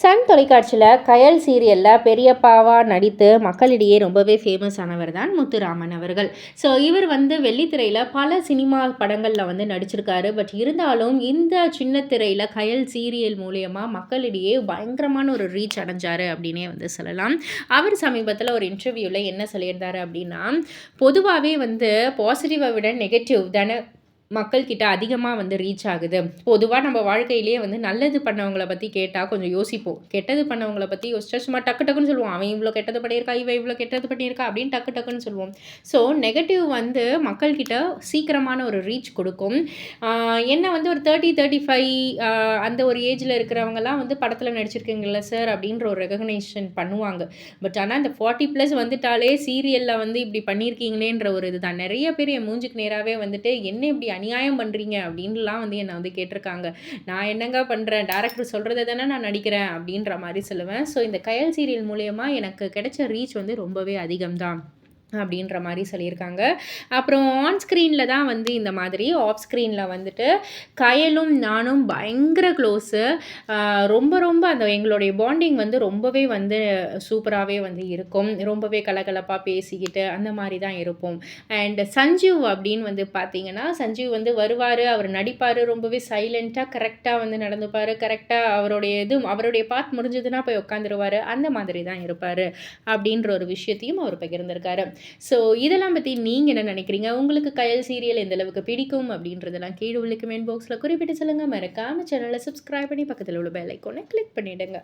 Sun தொலைக்காட்சியில் கயல் சீரியலில் பெரியப்பாவா நடித்து மக்களிடையே ரொம்பவே ஃபேமஸ் ஆனவர் தான் முத்துராமன் அவர்கள். ஸோ இவர் வெள்ளித்திரையில் பல சினிமா படங்களில் நடிச்சிருக்காரு. பட் இருந்தாலும் இந்த சின்ன திரையில் கயல் சீரியல் மூலியமாக மக்களிடையே பயங்கரமான ஒரு ரீச் அடைஞ்சார் அப்படின்னே சொல்லலாம். அவர் சமீபத்தில் ஒரு இன்டர்வியூவில் என்ன சொல்லியிருந்தார் அப்படின்னா, பொதுவாகவே பாசிட்டிவை விட நெகட்டிவ் தானே மக்கள்கிட்ட அதிகமாக ரீச் ஆகுது. பொதுவாக நம்ம வாழ்க்கையிலேயே நல்லது பண்ணவங்கள பற்றி கேட்டால் கொஞ்சம் யோசிப்போம். கெட்டது பண்ணவங்கள பற்றி யோசிச்சா சும்மா டக்கு டக்குன்னு சொல்லுவோம். அவன் இவ்வளோ கெட்டது பண்ணியிருக்கா, இவ இவ்வளோ கெட்டது பண்ணியிருக்கா அப்படின்னு டக்கு டக்குன்னு சொல்லுவோம். ஸோ நெகட்டிவ் மக்கள்கிட்ட சீக்கிரமான ஒரு ரீச் கொடுக்கும். என்ன ஒரு 30, 35 அந்த ஒரு ஏஜில் இருக்கிறவங்கலாம் படத்தில் நடிச்சிருக்கீங்கல்ல சார் அப்படின்ற ஒரு ரெகக்னேஷன் பண்ணுவாங்க. பட் ஆனால் இந்த 40+ வந்துட்டாலே சீரியலில் இப்படி பண்ணியிருக்கீங்களேன்ற ஒரு இதுதான். நிறைய பேர் என் மூஞ்சுக்கு நேராகவே என்ன இப்படி அநியாயம் பண்ணுறீங்க அப்படின்லாம் என்னை கேட்டிருக்காங்க. நான் என்னங்க பண்ணுறேன், டேரக்டர் சொல்கிறத தானே நான் நடிக்கிறேன் அப்படின்ற மாதிரி சொல்லுவேன். ஸோ இந்த கயல் சீரியல் மூலயமா எனக்கு கிடைச்ச ரீச் ரொம்பவே அதிகம்தான் அப்படின்ற மாதிரி சொல்லியிருக்காங்க. அப்புறம் ஆன் ஸ்க்ரீனில் தான் இந்த மாதிரி, ஆஃப் ஸ்க்ரீனில் கயலும் நானும் பயங்கர க்ளோஸு. ரொம்ப ரொம்ப அந்த எங்களுடைய பாண்டிங் ரொம்பவே சூப்பராகவே இருக்கும். ரொம்பவே கலகலப்பாக பேசிக்கிட்டு அந்த மாதிரி தான் இருப்போம். அண்ட் சஞ்சீவ் அப்படின்னு பார்த்தீங்கன்னா, சஞ்சீவ் வருவார், அவர் நடிப்பார், ரொம்பவே சைலண்ட்டாக கரெக்டாக நடந்துப்பார். கரெக்டாக அவருடைய பார்ட் முடிஞ்சதுன்னா போய் உட்காந்துருவார். அந்த மாதிரி தான் இருப்பார் அப்படின்ற ஒரு விஷயத்தையும் அவர் பகிர்ந்திருக்காரு. ஸோ இதெல்லாம் பற்றி நீங்கள் என்ன நினைக்கிறீங்க? உங்களுக்கு கயல் சீரியல் எந்த அளவுக்கு பிடிக்கும் அப்படின்றதெல்லாம் கீழே உள்ள கமெண்ட் பாக்ஸில் குறிப்பிட்டு சொல்லுங்கள். மறக்காம சேனலை சப்ஸ்கிரைப் பண்ணி பக்கத்தில் உள்ள பெல் ஐக்கானை கிளிக் பண்ணிவிடுங்க.